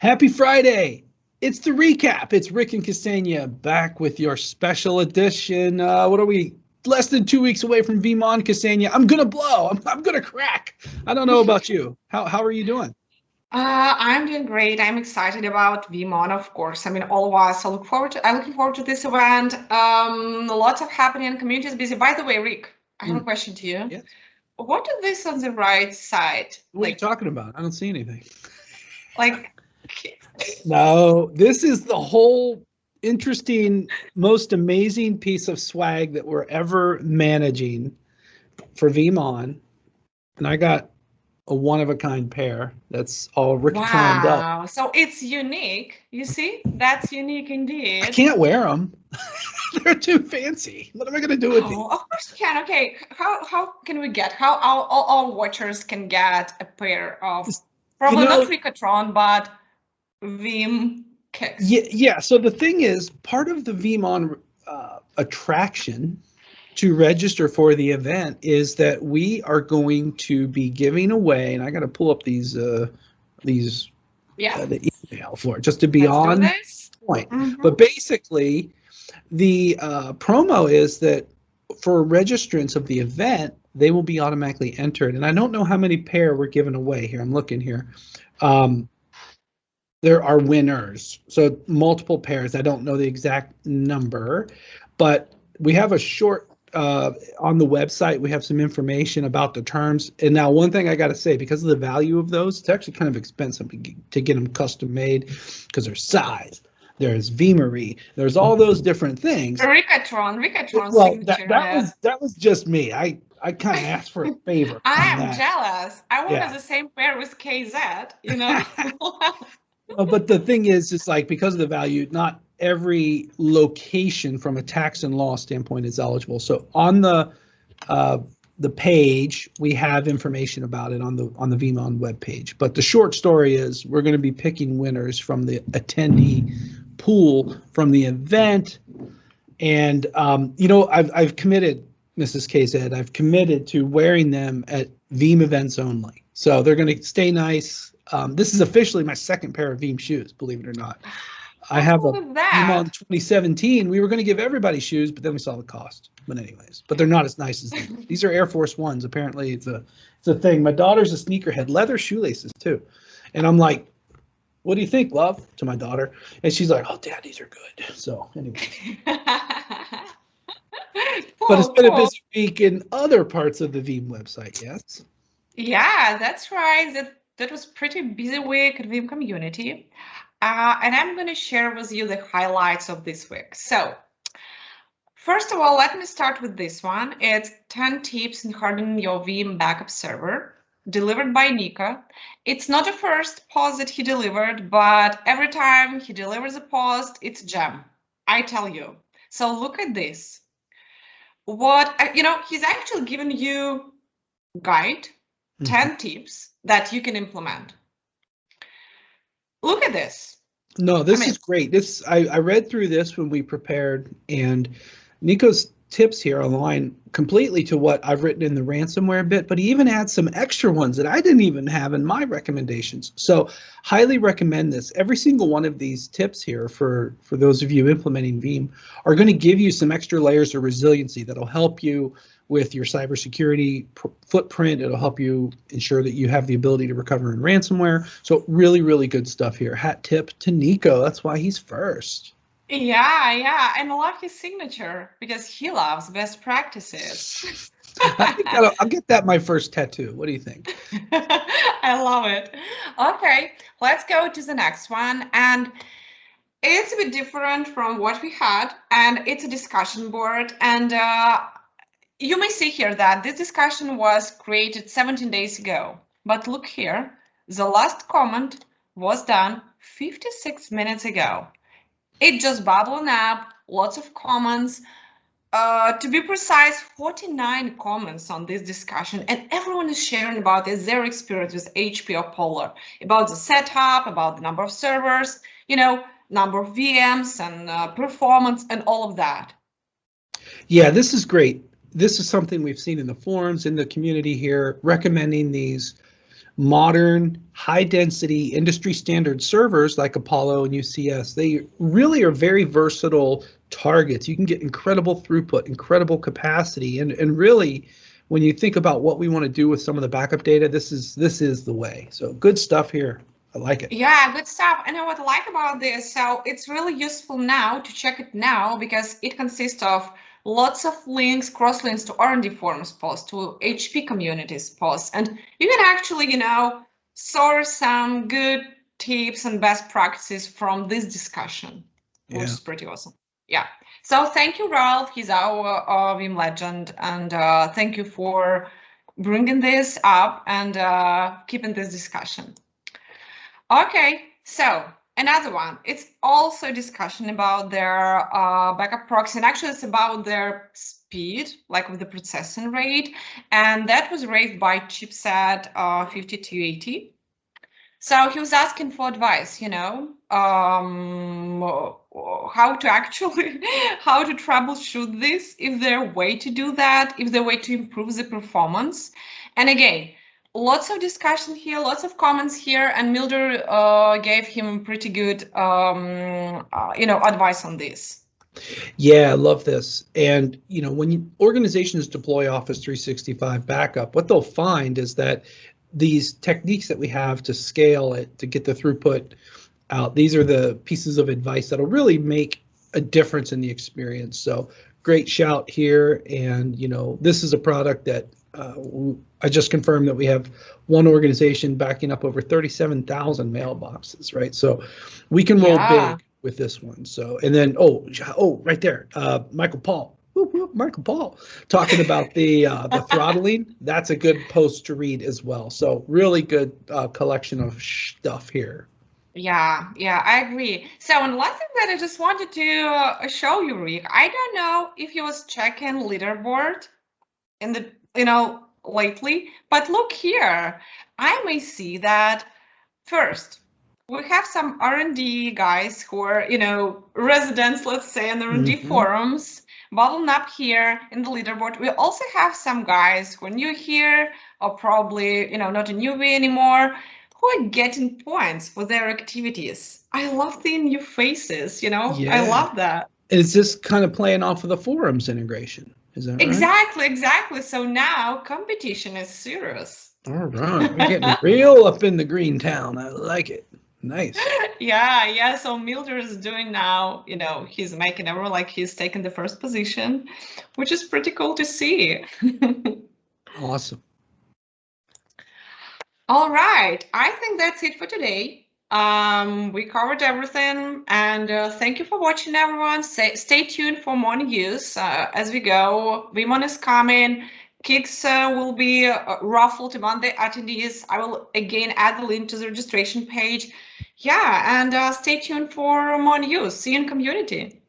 Happy Friday! It's the recap. It's Rick and Ksenia back with your special edition. What are we? Less than 2 weeks away from Veeam, Ksenia. I'm gonna blow. I'm gonna crack. I don't know about you. How are you doing? I'm doing great. I'm excited about Veeam, of course. I mean, all of us. I'm looking forward to this event. Lots of happening. Community is busy. By the way, Rick, I have a question to you. Yes. What is this on the right side? What are you talking about? I don't see anything. Like, no, this is the whole interesting, most amazing piece of swag that we're ever managing for Veeam. And I got a one-of-a-kind pair that's all Rickatroned up. wow. So it's unique. You see? That's unique indeed. I can't wear them. They're too fancy. What am I going to do with these? Of course you can. Okay. How can we get, how all watchers can get a pair of, probably not Rickatron, but Veeam Kicks? Yeah. So the thing is, part of the Veeam attraction to register for the event is that we are going to be giving away, and I got to pull up these the email for it just to be on point. But basically, the promo is that for registrants of the event, they will be automatically entered. And I don't know how many pair we're giving away here. I'm looking here. There are winners, so multiple pairs. I don't know the exact number, but we have a short on the website. We have some information about the terms. And now one thing I got to say, because of the value of those, it's actually kind of expensive to get them custom made because there's size, there's Veeamery, there's all those different things. Rickatron well, signature. that was just me. I kind of asked for a favor. I am jealous. I wanted the same pair with KZED, you know. But the thing is, it's like, because of the value, not every location from a tax and law standpoint is eligible. So on the page, we have information about it on the Veeam webpage. But the short story is we're going to be picking winners from the attendee pool from the event. And I've committed, Mrs. KZED, I've committed to wearing them at Veeam events only. So they're going to stay nice. This is officially my second pair of Veeam shoes, believe it or not. I have a Veeam 2017. We were going to give everybody shoes, but then we saw the cost. But anyways, but they're not as nice as these. These are Air Force Ones. Apparently, it's a thing. My daughter's a sneakerhead, leather shoelaces too, and I'm like, "What do you think, love?" to my daughter, and she's like, "Oh, Dad, these are good." So anyway. But it's been a busy week in other parts of the Veeam website. Yes. Yeah, that's right. That was pretty busy week at Veeam community. And I'm going to share with you the highlights of this week. So, first of all, let me start with this one. It's 10 tips in hardening your Veeam backup server, delivered by Nico. It's not the first post that he delivered, but every time he delivers a post, it's a gem, I tell you. So look at this. He's actually given you guide, 10 tips that you can implement. Look at this. No, this is great. I read through this when we prepared, and Nico's tips here align completely to what I've written in the ransomware bit, but he even adds some extra ones that I didn't even have in my recommendations. So highly recommend this. Every single one of these tips here for those of you implementing Veeam are going to give you some extra layers of resiliency that'll help you with your cybersecurity footprint. It'll help you ensure that you have the ability to recover in ransomware. So really, really good stuff here. Hat tip to Nico. That's why he's first. Yeah. And I love his signature because he loves best practices. I think I'll get that my first tattoo. What do you think? I love it. Okay, let's go to the next one. And it's a bit different from what we had. And it's a discussion board. And you may see here that this discussion was created 17 days ago, but look here, the last comment was done 56 minutes ago. It just bubbling up, lots of comments. To be precise, 49 comments on this discussion, and everyone is sharing about their experience with HP or Polar, about the setup, about the number of servers, number of VMs and performance and all of that. Yeah, this is great. This is something we've seen in the forums, in the community here, recommending these modern, high-density, industry-standard servers like Apollo and UCS. They really are very versatile targets. You can get incredible throughput, incredible capacity, and really, when you think about what we want to do with some of the backup data, this is the way. So good stuff here. I like it. Yeah, good stuff. I know what I like about this. So it's really useful now to check it now because it consists of lots of links, cross links to R&D forums posts, to HP communities posts, and you can actually, source some good tips and best practices from this discussion, which is pretty awesome. Yeah. So thank you, Ralph. He's our Veeam legend, and thank you for bringing this up and keeping this discussion. Okay, so another one. It's also a discussion about their backup proxy, and actually it's about their speed, like with the processing rate, and that was raised by chipset 5280. So he was asking for advice, how to troubleshoot this, if there a way to do that, if there a way to improve the performance. And again, lots of discussion here, lots of comments here, and Milder gave him pretty good, advice on this. Yeah, I love this. And, when organizations deploy Office 365 backup, what they'll find is that these techniques that we have to scale it, to get the throughput out, these are the pieces of advice that'll really make a difference in the experience. So great shout here. And, this is a product that I just confirmed that we have one organization backing up over 37,000 mailboxes, right? So we can roll big with this one. So, and then, right there, Michael Paul, Michael Paul, talking about the throttling. That's a good post to read as well. So really good collection of stuff here. Yeah, I agree. So, and one thing that I just wanted to show you, Rick, I don't know if you was checking leaderboard in the lately, but look here, I may see that first we have some R&D guys who are residents, let's say, in the R&D forums, bottled up here in the leaderboard. We also have some guys who are new here, or probably not a newbie anymore, who are getting points for their activities. I love the new faces, Yeah. I love that. It's just kind of playing off of the forums integration. Is that right? Exactly. So now competition is serious. All right, we're getting real up in the green town. I like it. Nice. Yeah. So Milder is doing now, he's making everyone like he's taking the first position, which is pretty cool to see. Awesome. All right, I think that's it for today. We covered everything, and thank you for watching, everyone. Stay tuned for more news as we go. Veeam is coming. Kicks will be raffled among the attendees. I will again add the link to the registration page. Yeah, and stay tuned for more news. See you in community.